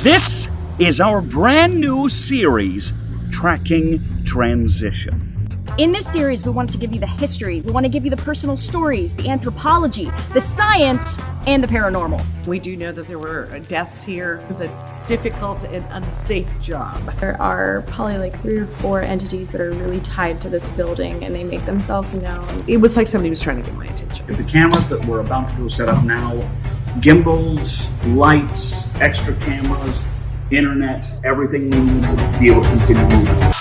This is our brand new series, Tracking Transition. In this series, we want to give you the history, we want to give you the personal stories, the anthropology, the science, and the paranormal. We do know that there were deaths here. It was a difficult and unsafe job. There are probably like 3 or 4 entities that are really tied to this building, and they make themselves known. It was like somebody was trying to get my attention. The cameras that we're about to go set up now, gimbals, lights, extra cameras, internet, everything we need to be able to continue moving.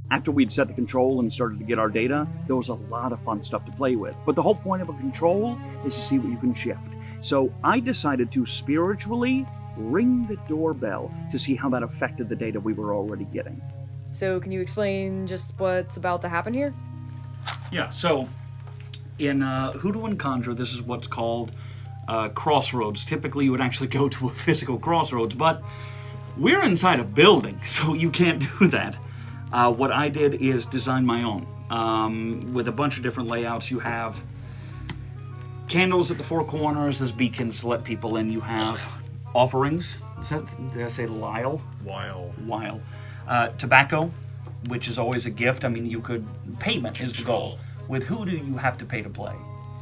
After we'd set the control and started to get our data, there was a lot of fun stuff to play with. But the whole point of a control is to see what you can shift. So I decided to spiritually ring the doorbell to see how that affected the data we were already getting. So can you explain just what's about to happen here? Yeah, so in Hoodoo and Conjure, this is what's called crossroads. Typically you would actually go to a physical crossroads, but we're inside a building, so you can't do that. What I did is design my own, with a bunch of different layouts. You have candles at the 4 corners, there's beacons to let people in, you have offerings, did I say Lyle? Weil. Tobacco, which is always a gift. I mean, payment is the goal. With Hoodoo, you have to pay to play.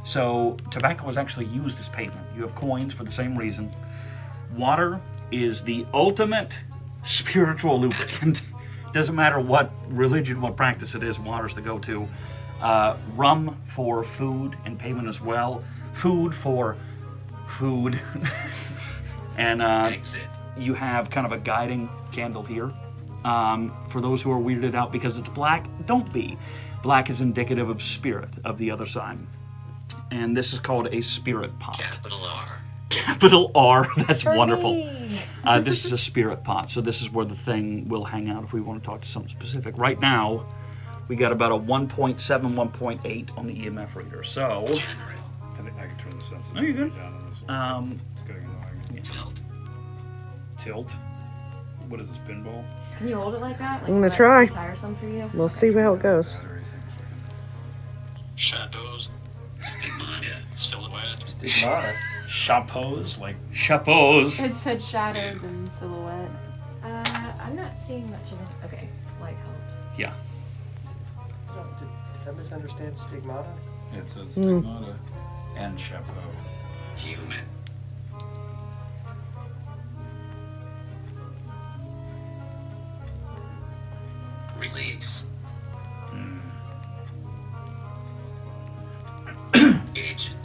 So tobacco is actually used as payment. You have coins for the same reason. Water is the ultimate spiritual lubricant. Doesn't matter what religion, what practice it is, water's the go-to. Rum for food and payment as well. Food for food. And you have kind of a guiding candle here. For those who are weirded out because it's black, don't be. Black is indicative of spirit of the other side. And this is called a spirit pot. Capital R, that's wonderful. This is a spirit pot, so this is where the thing will hang out if we want to talk to something specific. Right now, we got about a 1.7, 1.8 on the EMF reader, so... I think I can turn the sensitivity No, you're good. down on this one. It's getting annoying. Yeah. Tilt? What is this, pinball? Can you hold it like that? Like, I'm gonna try. Tiresome for you? We'll see how it goes. Battery thing is working. Shadows, stigmata, silhouette. Stigmata? Chapeaus? Like... Chapeaus. It said shadows and silhouette. I'm not seeing much of it. Okay, light helps. Yeah. Did I misunderstand stigmata? It says stigmata and chapeau. Human. Release. Agent.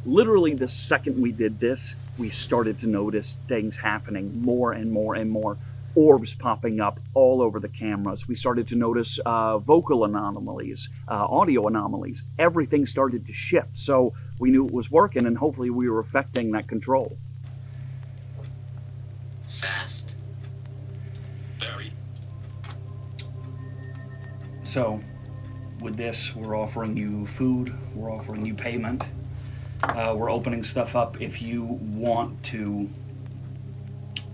Literally the second we did this, we started to notice things happening more and more and more. Orbs popping up all over the cameras. We started to notice vocal anomalies, audio anomalies. Everything started to shift. So we knew it was working, and hopefully we were affecting that control. Fast. Very. So with this, we're offering you food, we're offering you payment. We're opening stuff up if you want to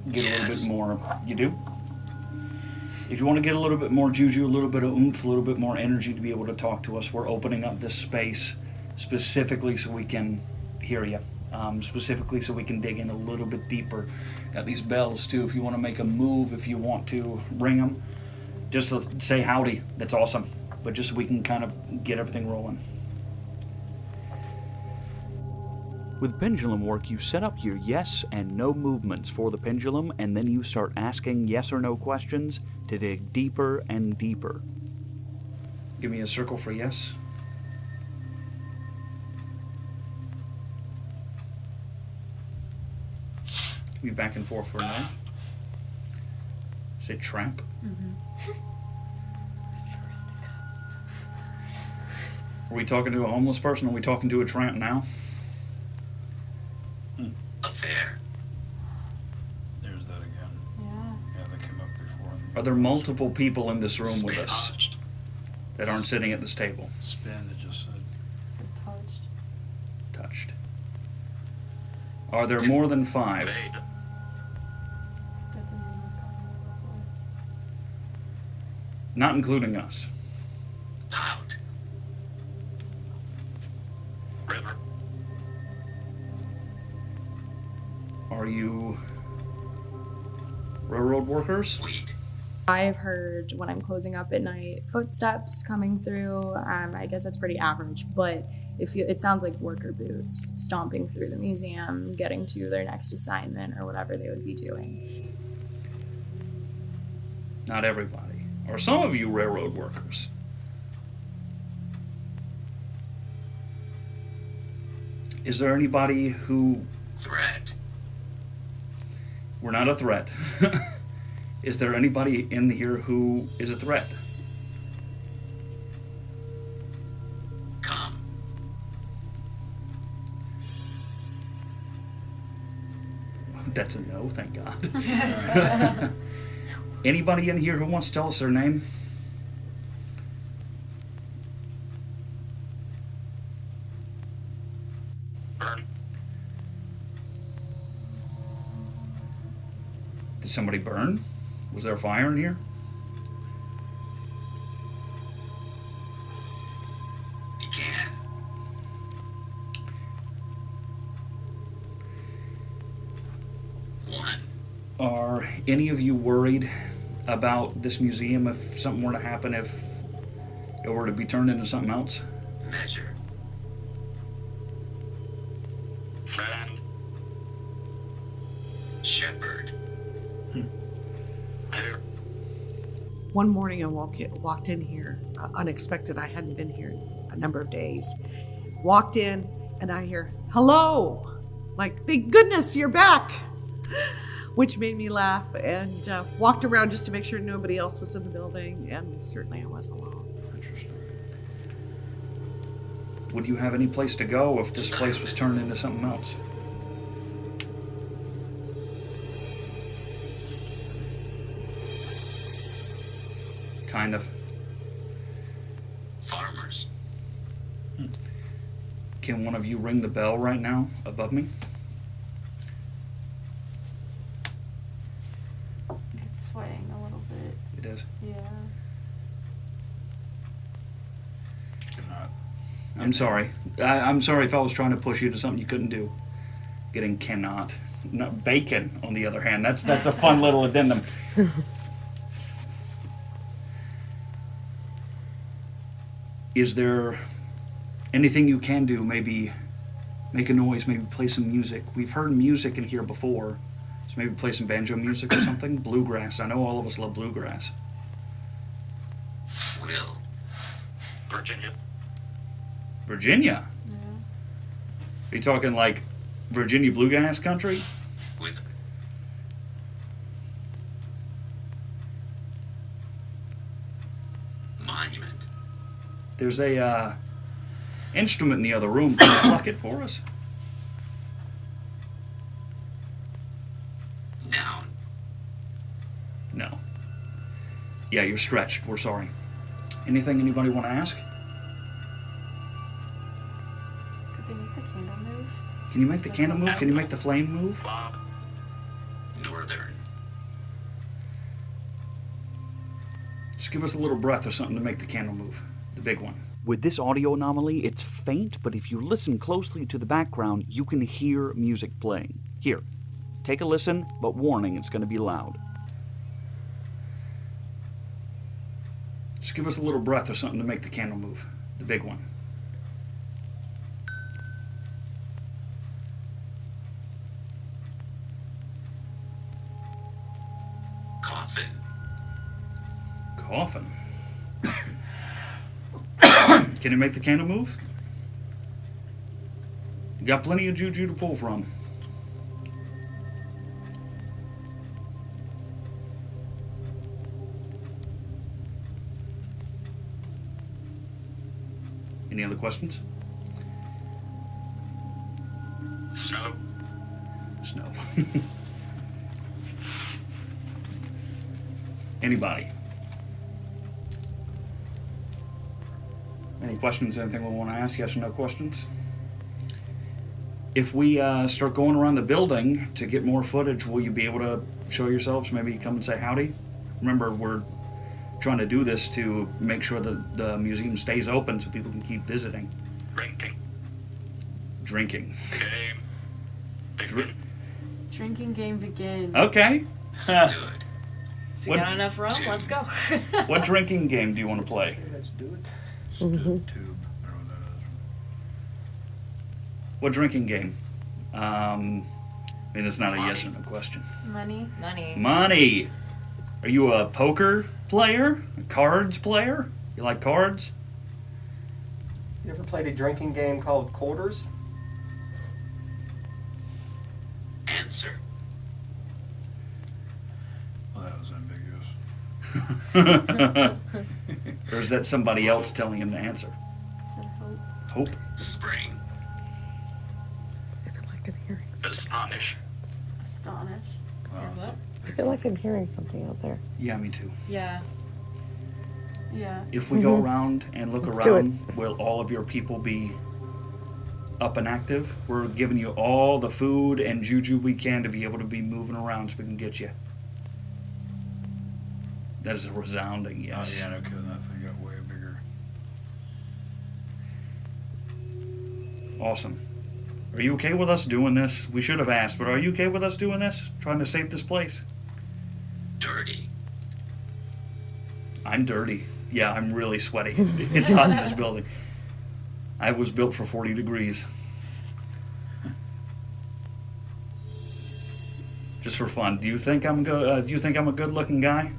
get a little bit more. You do? If you want to get a little bit more juju, a little bit of oomph, a little bit more energy to be able to talk to us, we're opening up this space specifically so we can hear you. Specifically so we can dig in a little bit deeper. Got these bells too if you want to make a move, if you want to ring them. Just to say howdy, that's awesome. But just so we can kind of get everything rolling. With pendulum work, you set up your yes and no movements for the pendulum, and then you start asking yes or no questions to dig deeper and deeper. Give me a circle for yes. Be back and forth for a minute. Say tramp. Are we talking to a homeless person? Or are we talking to a tramp now? Affair. There's that again. Yeah. Yeah, that came up before. Are there multiple people in this room with us Spionaged. that aren't sitting at this table? Spin, it just said. Touched. Touched. Are there more than 5? Made. That's a name I've gotten before. Not including us. Pound. River. Are you railroad workers? Wheat. I've heard when I'm closing up at night footsteps coming through. I guess that's pretty average, but it sounds like worker boots stomping through the museum, getting to their next assignment or whatever they would be doing. Not everybody. Are some of you railroad workers? Is there anybody who... Threat. We're not a threat. Is there anybody in here who is a threat? Come. That's a no, thank God. Anybody in here who wants to tell us their name? Burn. Did somebody burn? Was there a fire in here? Began. One. Are any of you worried about this museum if something were to happen, if it were to be turned into something else? Measure. Friend. Shepherd. Pair. One morning I walked in here, unexpected. I hadn't been here a number of days. Walked in and I hear, hello! Like, thank goodness you're back! Which made me laugh, and walked around just to make sure nobody else was in the building, and certainly I wasn't alone. Interesting. Would you have any place to go if this place was turned into something else? Kind of. Farmers. Can one of you ring the bell right now above me? It's swaying a little bit. It is. Yeah. Not. I'm sorry. I'm sorry if I was trying to push you to something you couldn't do. Getting cannot. Not bacon, on the other hand. That's a fun little addendum. Is there anything you can do? Maybe make a noise, maybe play some music. We've heard music in here before. So maybe play some banjo music or something. Bluegrass. I know all of us love bluegrass. Will. Virginia. Virginia? Yeah. Are you talking like Virginia bluegrass country? With. Monument. There's a instrument in the other room. Can you pluck it for us? Noun. No. Yeah, you're stretched. We're sorry. Anything anybody want to ask? Could they make the candle move? Can you make the candle move? Can you make the flame move? Bob. Northern. Just give us a little breath or something to make the candle move. The big one. With this audio anomaly, it's faint, but if you listen closely to the background, you can hear music playing. Here, take a listen, but warning, it's going to be loud. Just give us a little breath or something to make the candle move. The big one. Coffin. Coffin. Can you make the candle move? You got plenty of juju to pull from. Any other questions? Snow. Snow. Anybody? Any questions? Anything we want to ask? Yes or no questions? If we start going around the building to get more footage, will you be able to show yourselves? Maybe come and say howdy? Remember, we're trying to do this to make sure that the museum stays open so people can keep visiting. Drinking. Drinking. Game. Begin. Drinking game begin. Okay. Stood. So you What- got enough rum? Let's go. What drinking game do you want to play? Let's do it. Mm-hmm. Stood tube. I don't know what that is. What drinking game? I mean, it's not a yes or no question. Money. Money. Money. Are you a poker player? A cards player? You like cards? You ever played a drinking game called Quarters? Answer. Well, that was ambiguous. Or is that somebody else telling him the answer? Hope. Spring. I feel like I'm hearing. Astonish. Astonish. Wow, And what? I feel like I'm hearing something out there. Yeah, me too. Yeah. Yeah. If we go around and look Let's do around, will all of your people be up and active? We're giving you all the food and juju we can to be able to be moving around so we can get you. That is a resounding yes. Oh, yeah, no kidding. That thing got way bigger. Awesome. Are you okay with us doing this? We should have asked, but are you okay with us doing this? Trying to save this place? Dirty. I'm dirty. Yeah, I'm really sweaty. It's hot in this building. I was built for 40 degrees. Just for fun. Do you think I'm good? Do you think I'm a good-looking guy?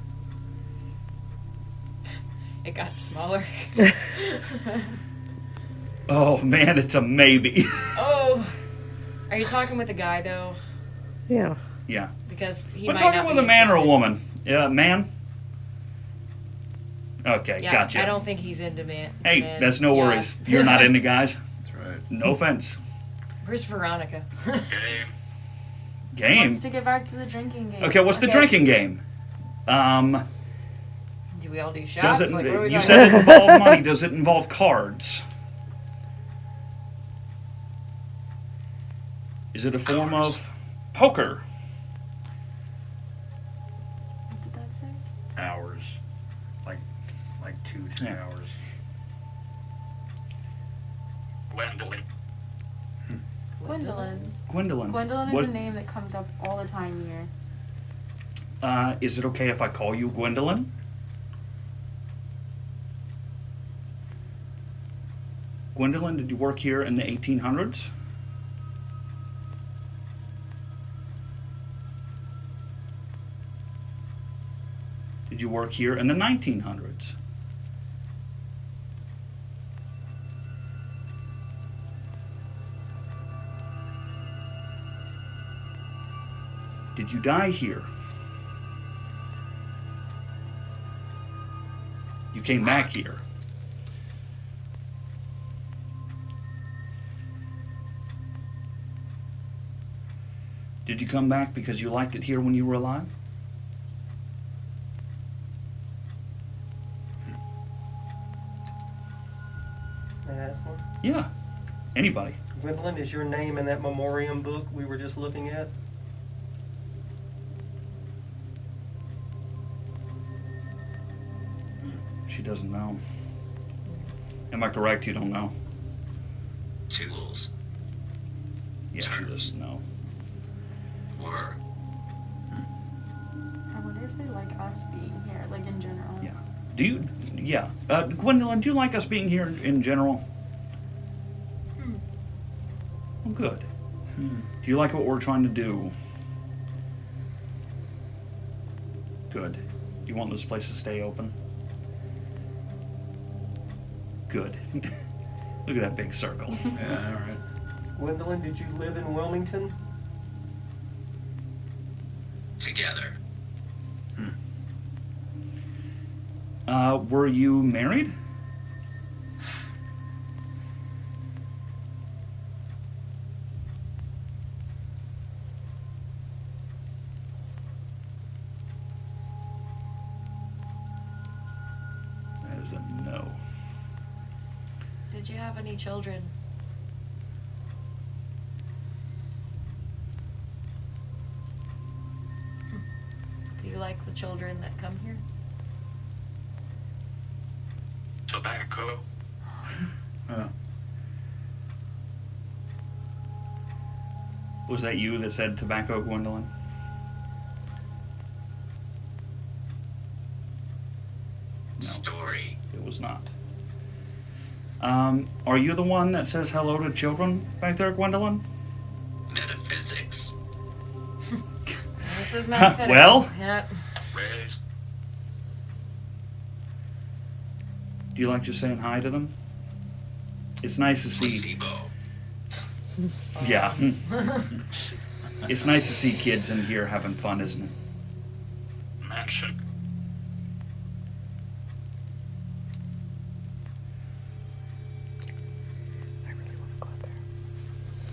It got smaller. Oh man, it's a maybe. Oh. Are you talking with a guy though? Yeah. Yeah. Because he We're might talking not with be a man or a interested. woman. Yeah, man. Okay, Yeah, gotcha. I don't think he's into man. Hey, that's no worries. You're not into guys. That's right. No offense. Where's Veronica? Game. Game. Wants to get back to the drinking game. Okay, what's the drinking game? Do we all do shots? Does it? Like, what are we You talking said it involved money. Does it involve cards? Is it a form Hours. of poker? What did that say? Hours. Like 2-3 Yeah. hours. Gwendolyn. Gwendolyn. Gwendolyn. Gwendolyn is What- a name that comes up all the time here. Is it okay if I call you Gwendolyn? Gwendolyn, did you work here in the 1800s? Did you work here in the 1900s? Did you die here? You came back here. Did you come back because you liked it here when you were alive? May I ask one? Yeah. Anybody. Gwendolyn, is your name in that memoriam book we were just looking at? She doesn't know. Am I correct? You don't know? Tools. Yeah, she doesn't know. Were. I wonder if they like us being here, like in general. Yeah. Do you? Yeah. Gwendolyn, do you like us being here in general? Oh, good. Do you like what we're trying to do? Good. Do you want this place to stay open? Good. Look at that big circle. Yeah, all right. Gwendolyn, did you live in Wilmington? Together. Were you married? Did you have any children? Do you like the children that come here? Tobacco. Was that you that said tobacco, Gwendolyn? Story. It was not. Are you the one that says hello to children back there, Gwendolyn? Metaphysics. This is metaphysical. Well? Yep. Res. Do you like just saying hi to them? It's nice to see. Placebo. Yeah. It's nice to see kids in here having fun, isn't it? Mansion.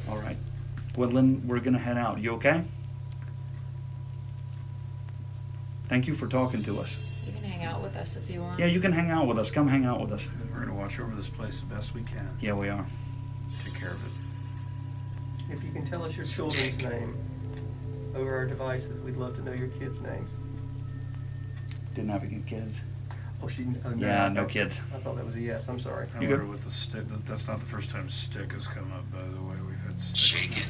All right. Gwendolyn, we're going to head out. You okay? Thank you for talking to us. You can hang out with us if you want. Yeah, you can hang out with us. Come hang out with us. And we're gonna watch over this place the best we can. Yeah, we are. Take care of it. If you can tell us your children's name over our devices, we'd love to know your kids' names. Didn't have any kids. Oh, no, Yeah, no okay. kids. I thought that was a yes. I'm sorry. I You wonder good? with the stick. That's not the first time stick has come up, by the way. We've had stick. Shaken.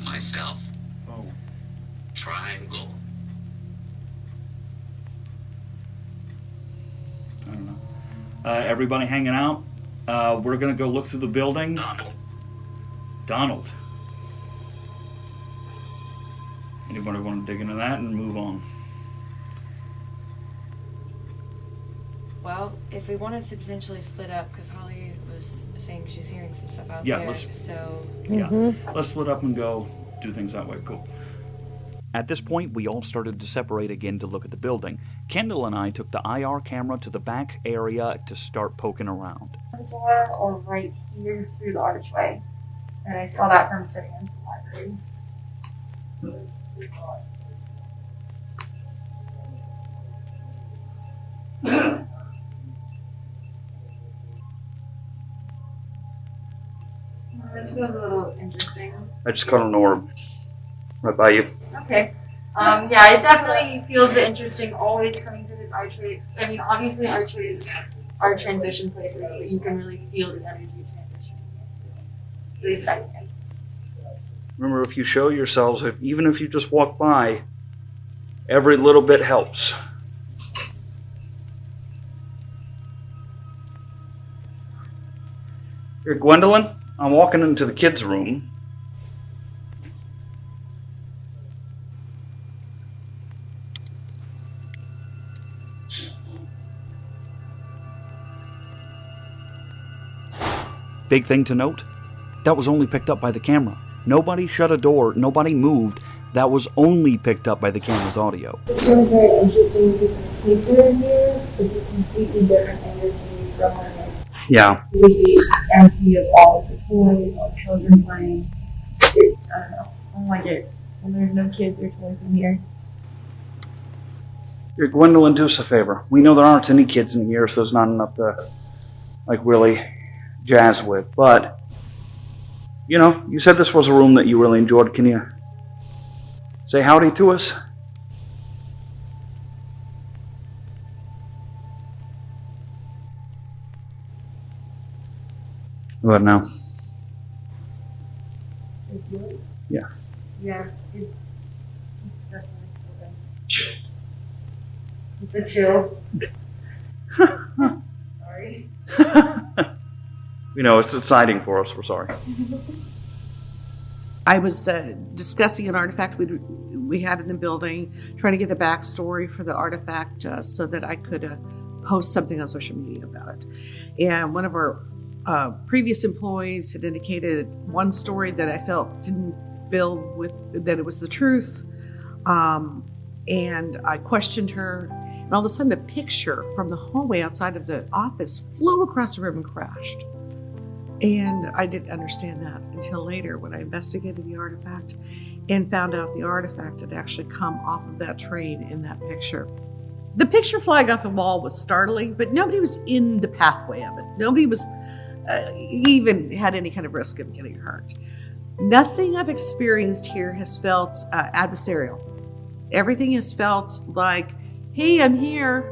Myself. Oh, Triangle. I don't know. Everybody hanging out. We're going to go look through the building. Donald. Anybody want to dig into that and move on? Well, if we wanted to potentially split up, because Holly was saying she's hearing some stuff out Yeah, there, let's- so Yeah. Let's split up and go do things that way. Cool. At this point, we all started to separate again to look at the building. Kendall and I took the IR camera to the back area to start poking around. The door or right here through the archway. And I saw that from sitting in the library. This feels a little interesting. I just caught an orb right by you. Okay. Yeah, it definitely feels interesting always coming through this archway. I mean, obviously archways are transition places, but you can really feel the energy transitioning into. At least I can. Remember, if you show yourselves, even if you just walk by, every little bit helps. Here, Gwendolyn, I'm walking into the kids' room. Big thing to note, that was only picked up by the camera. Nobody shut a door, nobody moved. That was only picked up by the camera's audio. This one's very interesting because the kids are in here. It's a completely different energy from when it's completely empty of all of the toys, all the children playing. I don't know. I don't like it when there's no kids or toys in here. Here, Gwendolyn, do us a favor. We know there aren't any kids in here, so there's not enough to, really jazz with. But, you said this was a room that you really enjoyed. Can you say howdy to us? What now? Yeah. Yeah, it's definitely something. It's a chill. Sorry. It's exciting for us. We're sorry. I was discussing an artifact we had in the building, trying to get the backstory for the artifact so that I could post something on social media about it. And one of our previous employees had indicated one story that I felt didn't feel that it was the truth. And I questioned her, and all of a sudden a picture from the hallway outside of the office flew across the room and crashed. And I didn't understand that until later when I investigated the artifact and found out the artifact had actually come off of that train in that picture. The picture flying off the wall was startling, but nobody was in the pathway of it. Nobody was even had any kind of risk of getting hurt. Nothing I've experienced here has felt adversarial. Everything has felt like, hey, I'm here.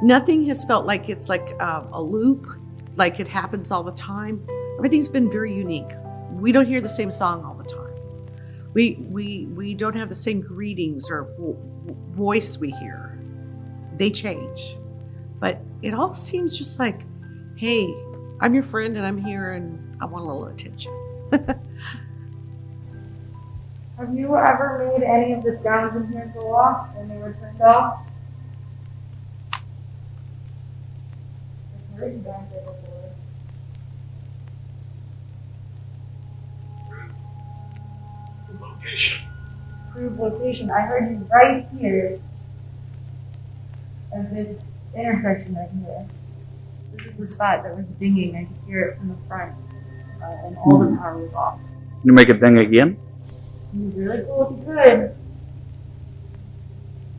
Nothing has felt like it's like a loop, like it happens all the time. Everything's been very unique. We don't hear the same song all the time. We don't have the same greetings or voice we hear. They change. But it all seems just like, hey, I'm your friend and I'm here and I want a little attention. Have you ever made any of the sounds in here go off when they were turned off? I've heard you back there before. The location. Prove location. I heard you right here at this intersection right here. This is the spot that was dinging. I could hear it from the front, and all the power was off. You make it ding again? It'd be really cool if you could.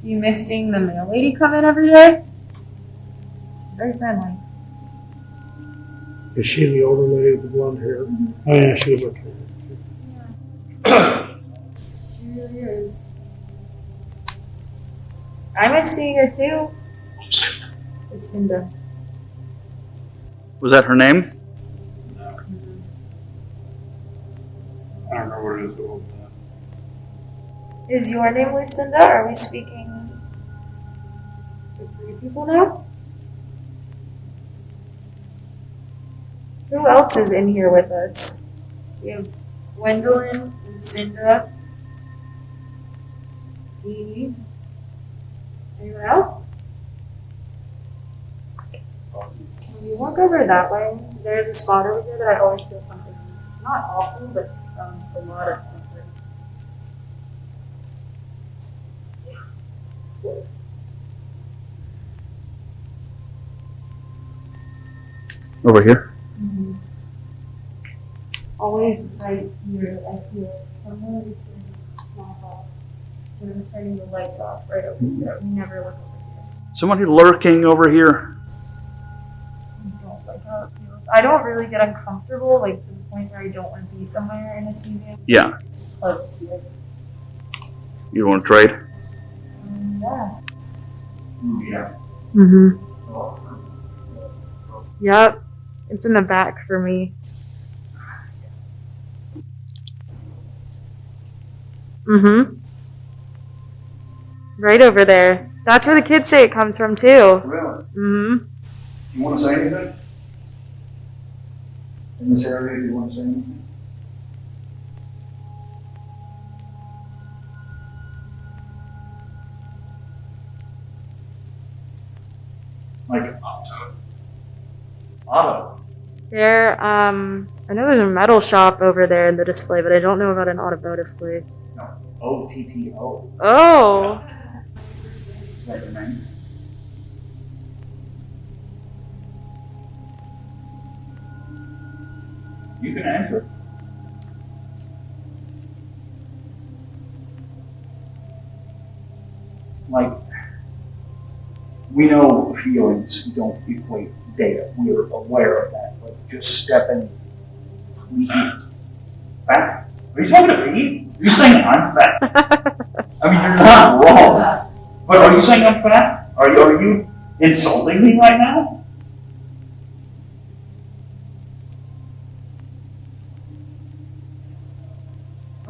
Do you miss seeing the mail lady come in every day? Very friendly. Is she the older lady with the blonde hair? Mm-hmm. Oh yeah, she looked her. She really is. I miss seeing her too. Lucinda. Was that her name? I don't know what it is. Is your name Lucinda? Are we speaking to 3 people now? Who else is in here with us? We have Gwendolyn, Lucinda, Jeannie. Anyone else? When you walk over that way, there's a spot over there that I always feel something, not awful, but a lot of something. Over here? Mm-hmm. Always right here, I feel someone is not off. When I'm turning the lights off right over here. We never look over here. Somebody lurking over here. I don't like how it feels. I don't really get uncomfortable, like to the point where I don't want to be somewhere in this museum. Yeah. It's close here. You want to trade? Yeah. Yeah. Mm-hmm. Yep. It's in the back for me. Mm-hmm. Right over there. That's where the kids say it comes from too. Really? Mm-hmm. You want to say anything? In this area, do you want to say anything? Like auto. There, I know there's a metal shop over there in the display, but I don't know about an automotive place. No. OTTO. Oh. Is that your name? You can answer. Like, we know feelings don't equate data. We're aware of that. But just stepping fat. Are you talking to me? Are you saying I'm fat? I mean, you're not wrong. But are you saying I'm fat? Are you insulting me right now?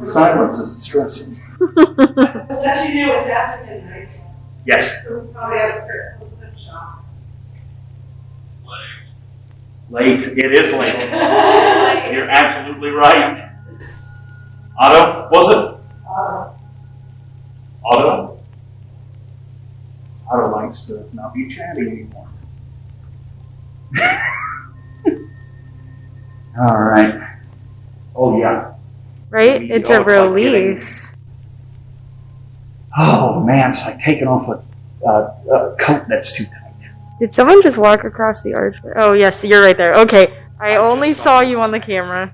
The silence is distressing. Let you know it's after midnight, Yes. so we probably have to start closing the shop. Late. It is late. You're absolutely right. Otto, was it? Otto? Otto likes to not be chatty anymore. All right. Oh, yeah. Right? Maybe It's a it's like release. Oh, man, it's like taking off a coat that's too tight. Did someone just walk across the archway? Oh, yes, you're right there. Okay. I only saw you on the camera.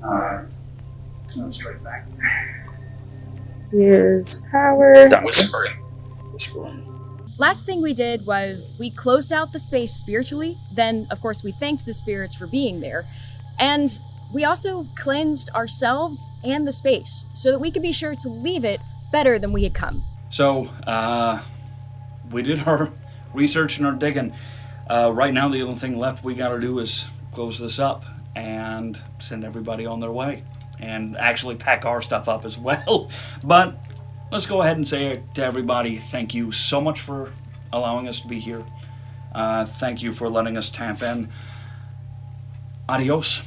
All right. Go straight back. Use power. That whispering. Last thing we did was we closed out the space spiritually. Then, of course, we thanked the spirits for being there. And we also cleansed ourselves and the space so that we could be sure to leave it better than we had come. So, we did our research and our digging. Right now, the only thing left we gotta do is close this up and send everybody on their way. And actually pack our stuff up as well. But let's go ahead and say to everybody, thank you so much for allowing us to be here. Thank you for letting us tap in. Adios.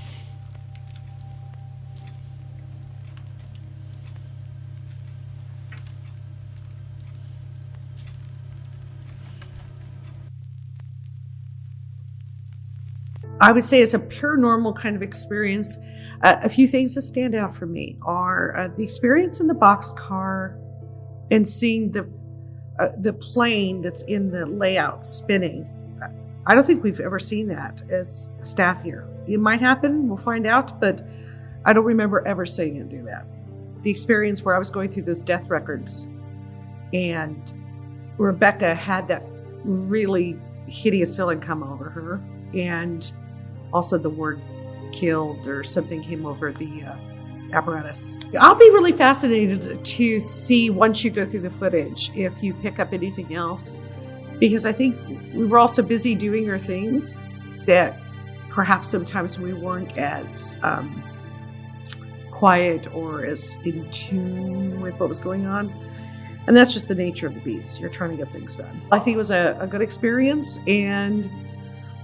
I would say as a paranormal kind of experience, a few things that stand out for me are the experience in the boxcar and seeing the plane that's in the layout spinning. I don't think we've ever seen that as staff here. It might happen, we'll find out, but I don't remember ever seeing it do that. The experience where I was going through those death records and Rebekah had that really hideous feeling come over her, and also the word killed or something came over the apparatus. I'll be really fascinated to see once you go through the footage if you pick up anything else, because I think we were all so busy doing our things that perhaps sometimes we weren't as quiet or as in tune with what was going on. And that's just the nature of the beast. You're trying to get things done. I think it was a good experience, and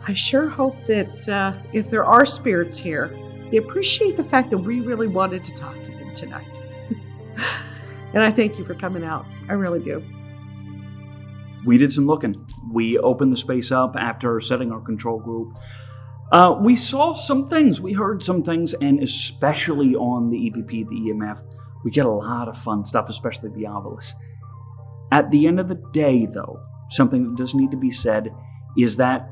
I sure hope that if there are spirits here, they appreciate the fact that we really wanted to talk to them tonight. And I thank you for coming out. I really do. We did some looking. We opened the space up after setting our control group. We saw some things. We heard some things, and especially on the EVP, the EMF, we get a lot of fun stuff, especially the Ovilus. At the end of the day, though, something that does need to be said is that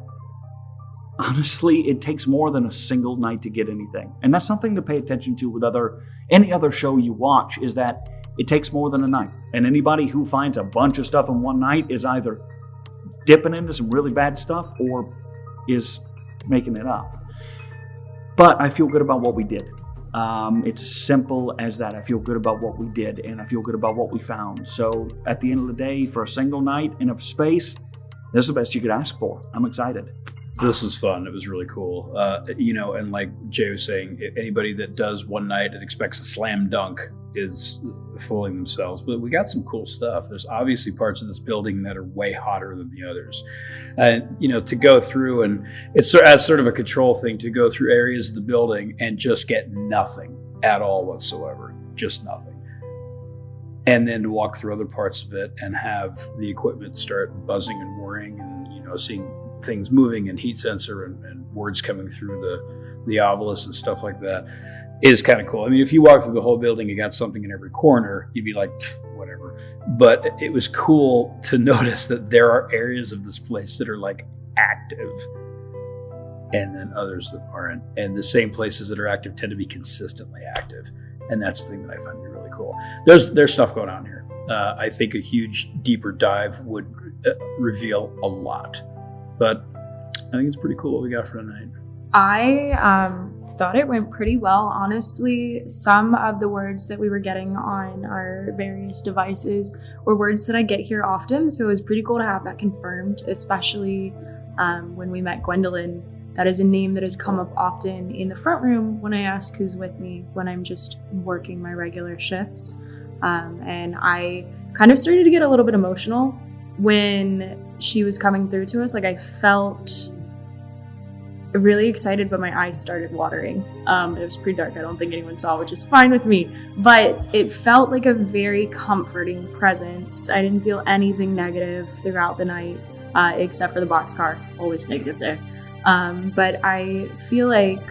honestly, it takes more than a single night to get anything. And that's something to pay attention to with any other show you watch, is that it takes more than a night. And anybody who finds a bunch of stuff in one night is either dipping into some really bad stuff or is making it up. But I feel good about what we did. It's as simple as that. I feel good about what we did, and I feel good about what we found. So at the end of the day, for a single night in a space, this is the best you could ask for. I'm excited. This was fun. It was really cool. And like Jay was saying, anybody that does one night and expects a slam dunk is fooling themselves. But we got some cool stuff. There's obviously parts of this building that are way hotter than the others. To go through, and it's as sort of a control thing, to go through areas of the building and just get nothing at all whatsoever. Just nothing. And then to walk through other parts of it and have the equipment start buzzing and whirring and, seeing things moving and heat sensor and words coming through the Ovilus and stuff like that is kind of cool. I mean, if you walk through the whole building, you got something in every corner, you'd be like, whatever. But it was cool to notice that there are areas of this place that are like active and then others that aren't. And the same places that are active tend to be consistently active. And that's the thing that I find really cool. There's stuff going on here. I think a huge, deeper dive would reveal a lot. But I think it's pretty cool what we got for tonight. I thought it went pretty well, honestly. Some of the words that we were getting on our various devices were words that I get here often, so it was pretty cool to have that confirmed, especially when we met Gwendolyn. That is a name that has come up often in the front room when I ask who's with me when I'm just working my regular shifts. And I kind of started to get a little bit emotional when she was coming through to us. Like, I felt really excited, but my eyes started watering. It was pretty dark. I don't think anyone saw, which is fine with me. But it felt like a very comforting presence. I didn't feel anything negative throughout the night, except for the boxcar. Always negative there. But I feel like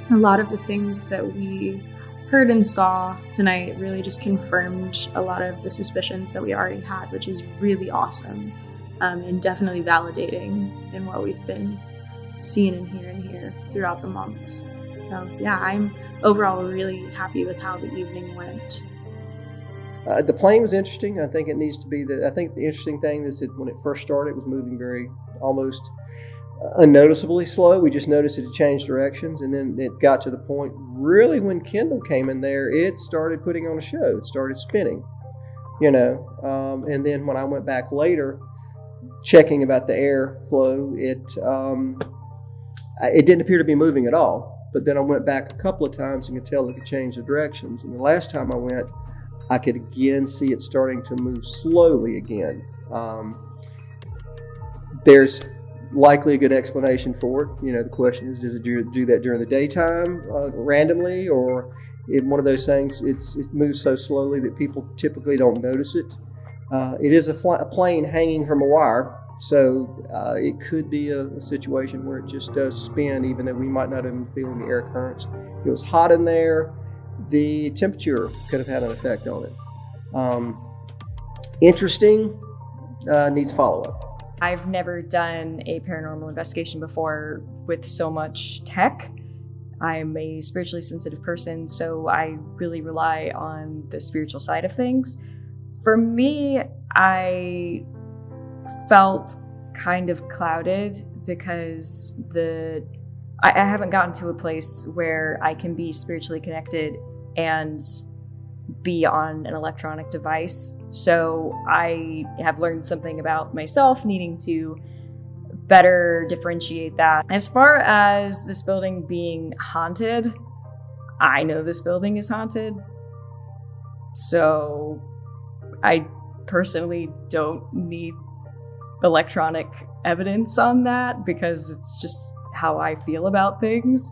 a lot of the things that we heard and saw tonight really just confirmed a lot of the suspicions that we already had, which is really awesome, and definitely validating in what we've been seeing and hearing here throughout the months. So yeah, I'm overall really happy with how the evening went. The plane was interesting. I think it needs to be I think the interesting thing is that when it first started, it was moving very almost unnoticeably slow. We just noticed it had changed directions, and then it got to the point really when Kendall came in there, it started putting on a show. It started spinning, and then when I went back later, checking about the airflow, it didn't appear to be moving at all. But then I went back a couple of times and could tell it could change the directions. And the last time I went, I could again see it starting to move slowly again. There's likely a good explanation for it. The question is, does it do that during the daytime randomly, or in one of those things it moves so slowly that people typically don't notice it? It is a plane hanging from a wire, so it could be a situation where it just does spin, even though we might not have been feeling the air currents. It was hot in there. The temperature could have had an effect on it. Interesting, needs follow-up. I've never done a paranormal investigation before with so much tech. I'm a spiritually sensitive person, so I really rely on the spiritual side of things. For me, I felt kind of clouded because I haven't gotten to a place where I can be spiritually connected and be on an electronic device. So I have learned something about myself needing to better differentiate that. As far as this building being haunted, I know this building is haunted. So I personally don't need electronic evidence on that because it's just how I feel about things.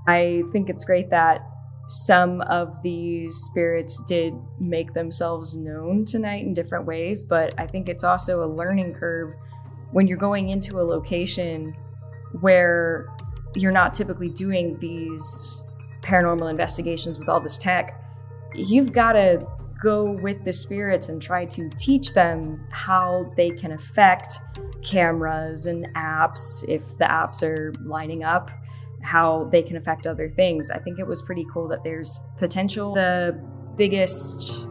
I think it's great that some of these spirits did make themselves known tonight in different ways, but I think it's also a learning curve when you're going into a location where you're not typically doing these paranormal investigations with all this tech. You've got to go with the spirits and try to teach them how they can affect cameras and apps, if the apps are lining up, how they can affect other things. I think it was pretty cool that there's potential. The biggest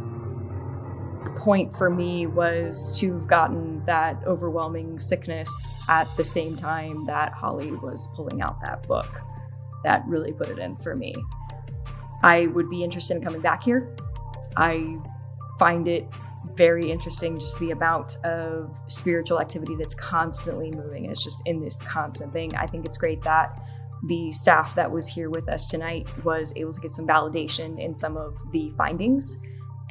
point for me was to have gotten that overwhelming sickness at the same time that Holly was pulling out that book. That really put it in for me. I would be interested in coming back here. I find it very interesting, just the amount of spiritual activity that's constantly moving. It's just in this constant thing. I think it's great that the staff that was here with us tonight was able to get some validation in some of the findings.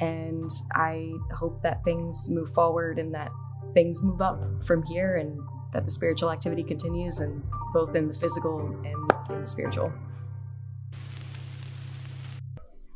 And I hope that things move forward and that things move up from here and that the spiritual activity continues, and both in the physical and in the spiritual.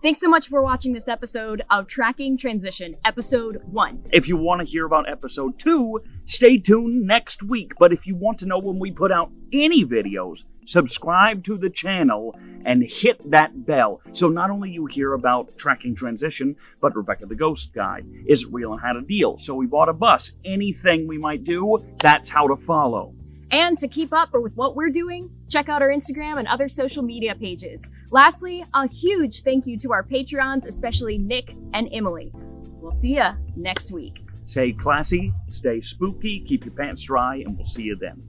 Thanks so much for watching this episode of Tracking Transition, Episode 1. If you want to hear about Episode 2, stay tuned next week. But if you want to know when we put out any videos, subscribe to the channel and hit that bell. So not only you hear about Tracking Transition, but Rebekah the Ghost Guide, Is It Real and How to Deal, So We Bought a Bus, anything we might do, that's how to follow. And to keep up with what we're doing, check out our Instagram and other social media pages. Lastly, a huge thank you to our Patreons, especially Nick and Emily. We'll see ya next week. Stay classy, stay spooky, keep your pants dry, and we'll see you then.